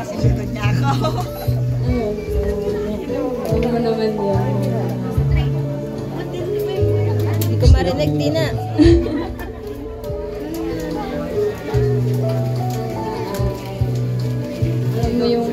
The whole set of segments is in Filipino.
sinusunod niya ako. Ano mo naman yun? Hindi ko marinig, Tina. Alam mo yung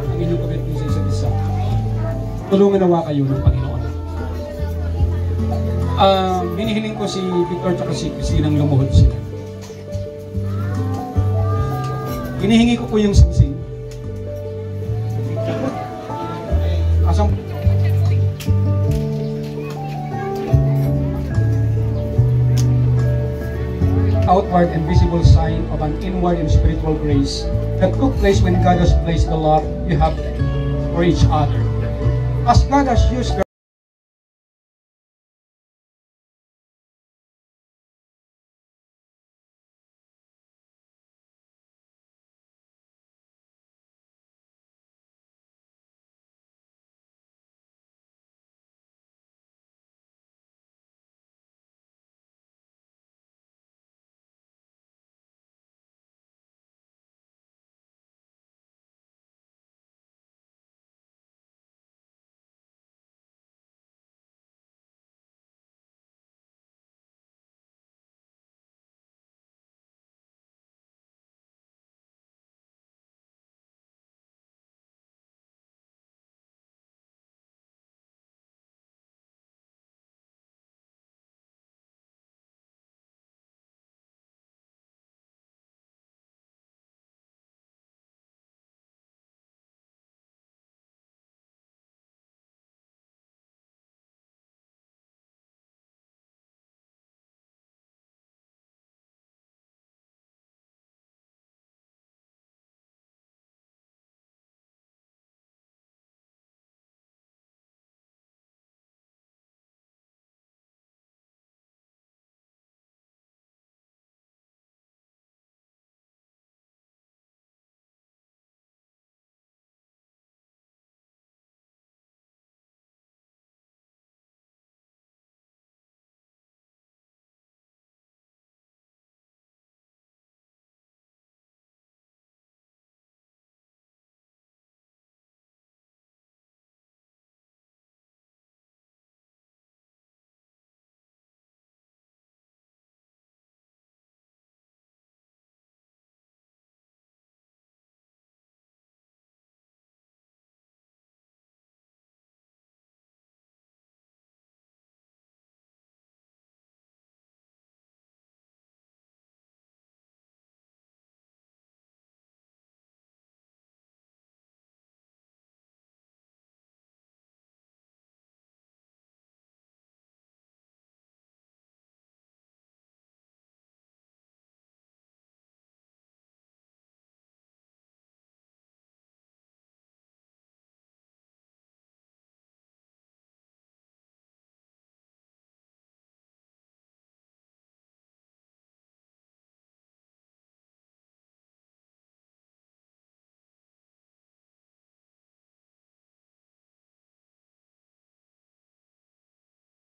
ang inyong commitment sa isa't isa. Tulungan nawa kayo ng Panginoon. Hinihiling ko si Victor at si Christine ang lumuhod sila. Hinihingi ko po yung singsing. Asang outward and visible sign of an inward and spiritual grace that took place when God has placed the love you have for each other. As God has used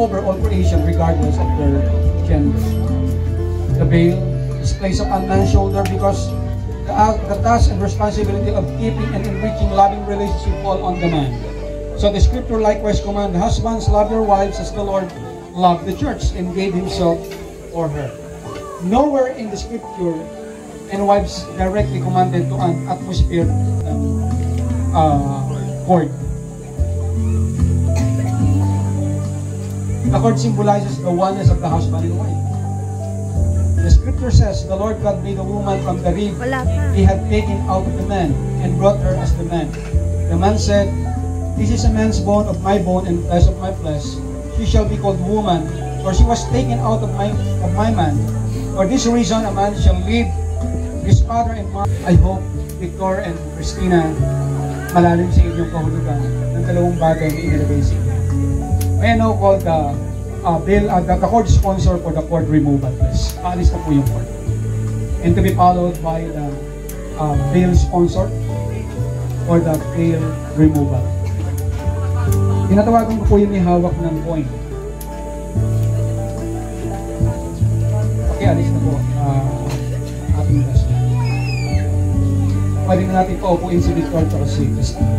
over all creation regardless of their gender. The veil is placed upon man's shoulder because the task and responsibility of keeping and enriching loving relationship fall on the man. So the scripture likewise command, husbands, love your wives as the Lord loved the church and gave himself for her. Nowhere in the scripture and wives directly commanded to an atmosphere cord. The cord symbolizes the oneness of the husband and wife. The scripture says, the Lord God made a woman from the rib he had taken out of the man and brought her as the man. The man said, this is a man's bone of my bone and flesh of my flesh. She shall be called woman, for she was taken out of my man. For this reason, a man shall leave his father and mother. I hope Victor and Christina malalim sa inyong kahulugan ng dalawang bagay na inilagay sa inyo. May ano called the cord sponsor for the cord removal, please. Paalis na po yung cord. And to be followed by the veil sponsor for the veil removal. Tinatawagan ko po yung may hawak ng coin. Okay, alis na po ating gas. Pwede na natin paupuin si Victor at si Christine.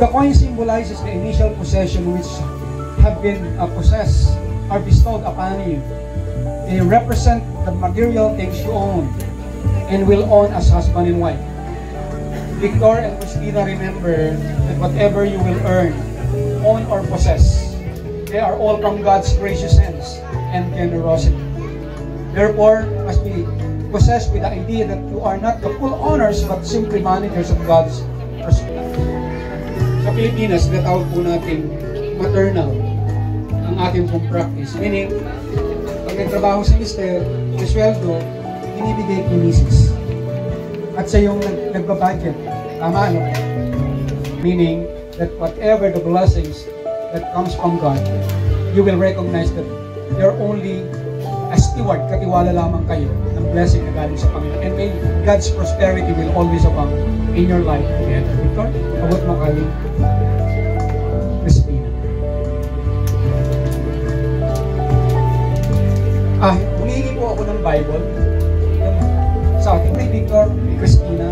The coin symbolizes the initial possession which have been possessed or bestowed upon you. They represent the material things you own and will own as husband and wife. Victor and Christina, remember that whatever you will earn, own or possess, they are all from God's gracious hands and generosity. Therefore, must be possessed with the idea that you are not the full owners but simply managers of God's prosperity. Sa Pilipinas, natawag po natin maternal ang ating pong practice. Meaning, pag nagtrabaho si Mister, yung sweldo, binibigay kay Mrs. At sa yung nagbabudget, tama ano? Meaning, that whatever the blessings that comes from God, you will recognize that you're only a steward, katiwala lamang kayo ng blessing na galing sa Panginoon. And may God's prosperity will always abound in your life together. Victor, abot mo kayo. Christina. Humingi po ako ng Bible sa ating kay Victor, kay Christina.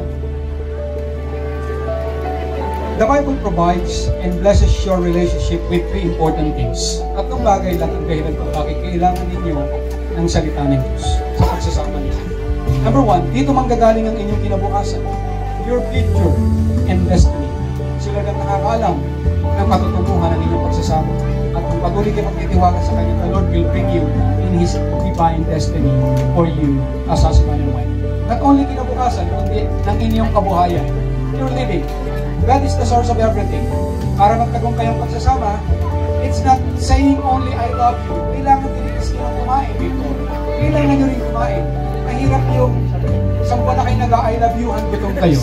The Bible provides and blesses your relationship with three important things. Tatlong bagay lang ang dahilan kung bakit kailangan ninyo ng salita ng Diyos sa pagsasama ninyo. Number one, dito manggagaling ang inyong kinabukasan, your future and destiny. Sila lang nakakaalam ng patutunguhan ng inyong pagsasama. At kung patuloy kayo magtitiwala sa Kanya, the Lord will bring you in His divine destiny for you as husband and wife. Not only kinabukasan, kundi ng inyong kabuhayan. You're living. God is the source of everything. Para magtagong kayong pagsasama, it's not saying only I love you. Kailangan din Christina kumain dito. Kailangan nyo rin kumain. Mahirap yung isang buwan na kayo nag-I love you, gutom kayo.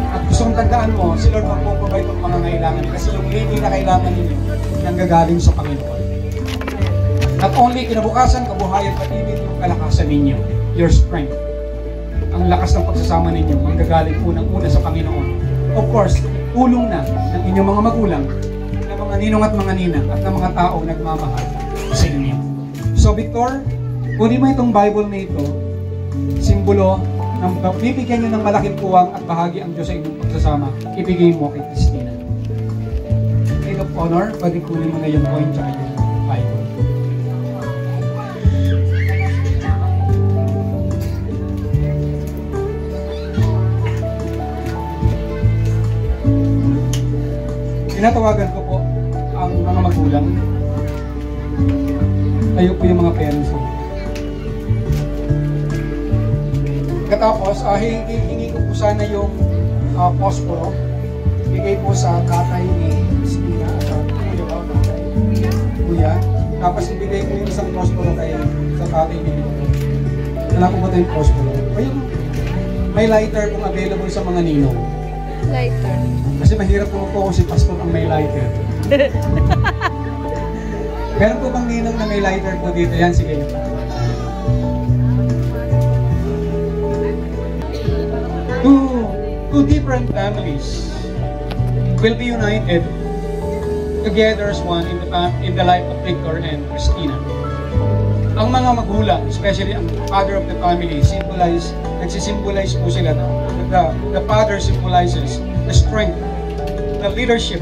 At gusto kong tandaan mo, si Lord magpo-provide ng pangangailangan kasi yung living na kailangan ninyo nanggagaling sa Panginoon. Not only kinabukasan, kabuhayan, pati yung kalakasan ninyo, your strength. Ang lakas ng pagsasama ninyo, manggagaling unang-una sa Panginoon. Of course, tulong na ng inyong mga magulang, ng mga ninong at mga ninang, at ng mga tao nagmamahal sa inyo. So Victor, kunin mo itong Bible na ito, simbolo ng bibigyan nyo ng malaking puwang at bahagi ang Diyos sa inyong pagsasama, ibigay mo kay Christina. Maid of honor, pwede kunin mo na yung coin tsaka yung Bible. Tinatawagan ko po ang mga magulang. Tayo po yung mga parents ko. Katapos, hingi ko po sana yung posporo. Bigay po sa tatay ni Christina at kuya. Tapos ibigay ko yung isang posporo sa tatay ni Victor. Wala ko po tayong posporo. O yung may lighter kung available sa mga ninong. Lighter. Kasi mahirap po kung si pastor ang may lighter. Meron po bang ninong na may lighter po dito? Yan, sige. Two different families will be united together as one in the life of Victor and Christina. Ang mga magulang, especially ang father of the family, nagsisimbolize po sila na the father symbolizes the strength, the leadership.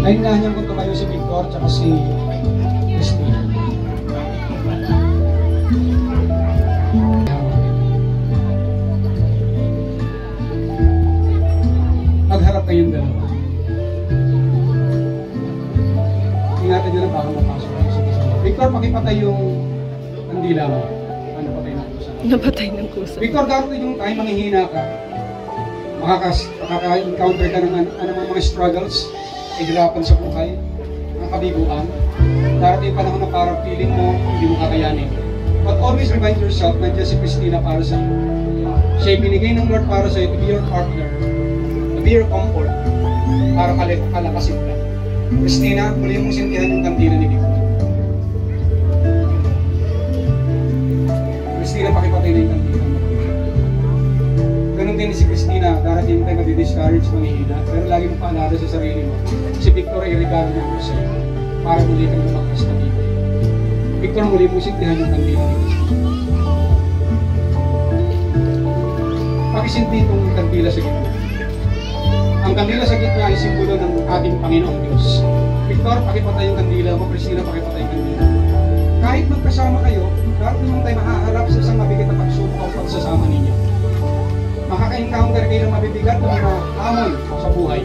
Nahingahan niyang kung tumayo si Victor at si Christina. Magharap kayong dalawa. Ingatan nyo lang baka mapasok kayo sa isa. Victor, pakipatay yung kandila mo. Napatay ng kusa. Napatay ng kusa. Victor, darating yung time manghihina ka. Makaka-encounter ka ng mga struggles, kahirapan sa buhay, mga kabiguan. Darating pa naman na parang feeling mo, hindi mo kakayanin. But always remind yourself, nandiyan si Christina para sa iyo. Siya binigay ng Lord para sa iyo to be your partner, to be your comfort, para kalakasin ka. Christina, muli mong sintihan yung kandila ni Victor. Christina, pakipatay na yung kandila. Ganun din si Christina, darating tayo madi-discourage, manghihina, pero lagi mo paalala sa sarili mo. Si Victor ay regalo ng Diyos sa'yo para muli kang lumakas na dito. Victor, muli mong sintihan yung kandila ni Christina. Pakisinti itong kandila sa gitna. Ang kandila sa gitna ay simbolo ng ating Panginoong Diyos. Victor, pakipatay yung kandila mo. Christina, pakipatay yung kandila. Kahit magkasama kayo, lahat naman tayo mahaharap sa isang mabigat na pagsubok ang pagsasama ninyo. Makaka-encounter kayo ng mabibigat na mga hamon sa buhay.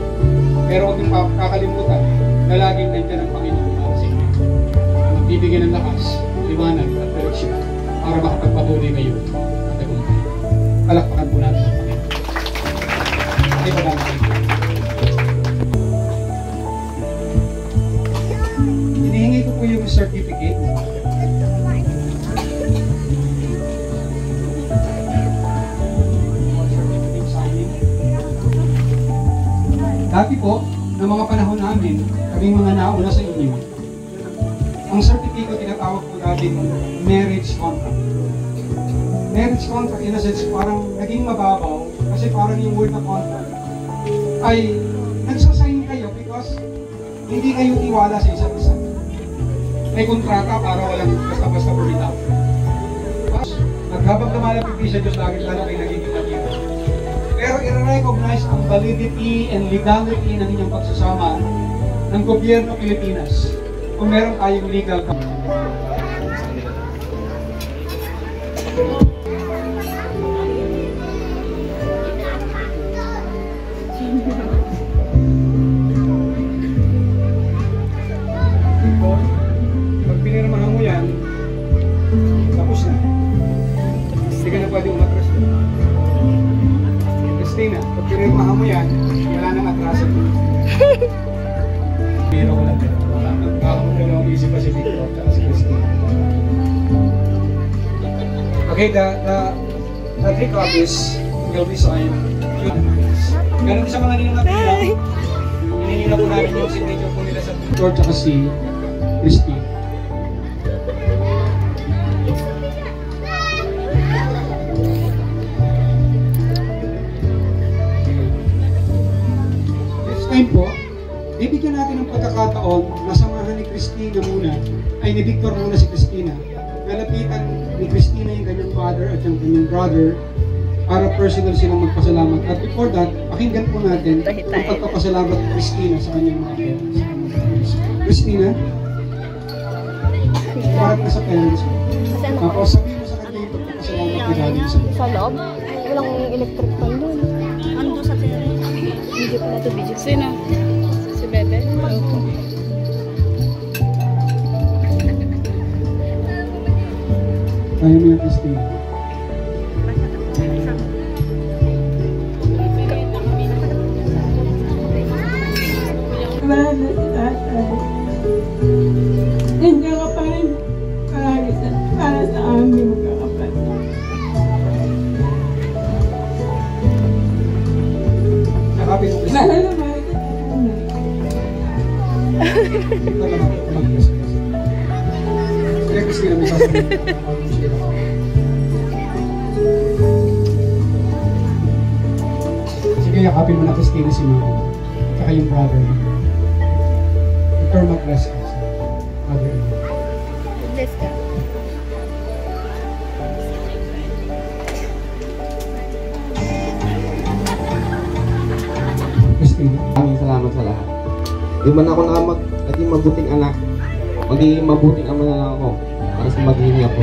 Pero huwag niyong kakalimutan na laging nandiyan ang Panginoon para sa inyo. Magbibigyan ng lakas, liwanag at direksyon para makapagpatuloy kayo at tagumpay. Palakpakan po natin ang Panginoon. Ay pagkakasin. Hinihingi ko po yung certificate. Dati po, ng mga panahon namin, kaming mga nauna sa inyo, ang certificate tinatawag po natin marriage contract. Marriage contract, in a sense, parang naging mababaw kasi parang yung word na contract ay nagsasign kayo because hindi kayo tiwala sa isa't isa. May kontrata para walang basta-basta bumitaw. Habang lumalapit sa Diyos, lalo kayo nagiging matira. Pero i-recognize ang validity and legality ng inyong pagsasama ng gobyerno Pilipinas kung meron tayong legal pag pinirmahan mo yan, tapos na. Hindi ka na pwede umatras doon. Christina, pag pinirmahan mo yan, wala nang atrasan mo. Pero wala ka na. Dalawang isip pa si Victor at si Christina. Okay, the three copies will be signed. Ganun sa mga ninunapila, hiningi na po namin yung signature po nila sa Victor at si Christina. Time po, bibigyan natin ng pagkakataon na samahan ni Christina muna, ay ni Victor muna si Christina. Nalapitan ni Christina yung kanyang father at yung kanyang brother para personal silang magpasalamat. At before that, pakinggan po natin ang pagpapasalamat ni Christina sa kanyang mga parents. Christina, parang nasa parents mo. Tapos sabihin mo sa kanya yung pagpapasalamat ni Daddy sa iyo. Sa loob? Walang electric fan doon. Ando sa terrace. Hindi pa nato video. Sino? Si Bebe? Opo. Kaya mo yung Christina. Wala na si tatay. Nandiyan ka pa rin palagi para sa aming magkakapatid. Nakapit mo Christina. Mahal na mahal kita na. Ito naman ako mag-Christina. Kaya Christina, may sasabihin. Sige, yakapin mo na Christina si Mama. Tsaka yung brother mo. Victor, mag-bless ka sa mother-in-law. Bless ka. Christina. Maraming salamat sa lahat. Di man ako naging mabuting anak, magiging mabuting ama na lang ako para sa magiging apo.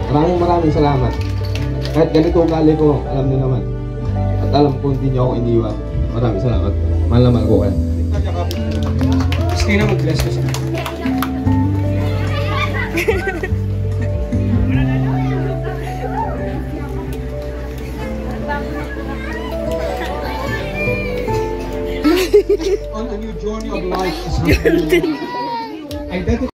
Maraming salamat. Kahit ganito ugali ko, alam niyo naman. At alam ko hindi niyo ako iniwan. Maraming salamat. Mahal na mahal ko kayo. Christina, mag-bless ka sa on a new journey of life is happening. Identity.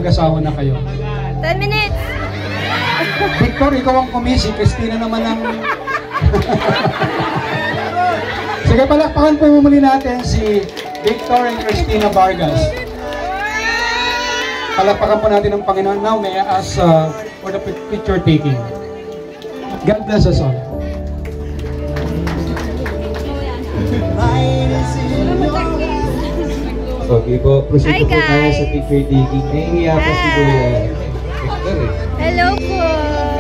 Mag-asawa na kayo. 10 minutes! Victor, ikaw ang kumisi. Christina naman ang... Sige, palakpakan po muli natin si Victor and Christina Vargas. Palakpakan po natin ang Panginoon. Now, may I ask for the picture taking. God bless us all. Okay po, proceed Hi, po tayo guys. sa picture taking. Nahingiya pa si Kuya Victor eh. Hello po!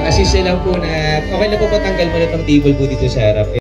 Assist lang po na, okay na po patanggal mo na itong table po dito sa harap.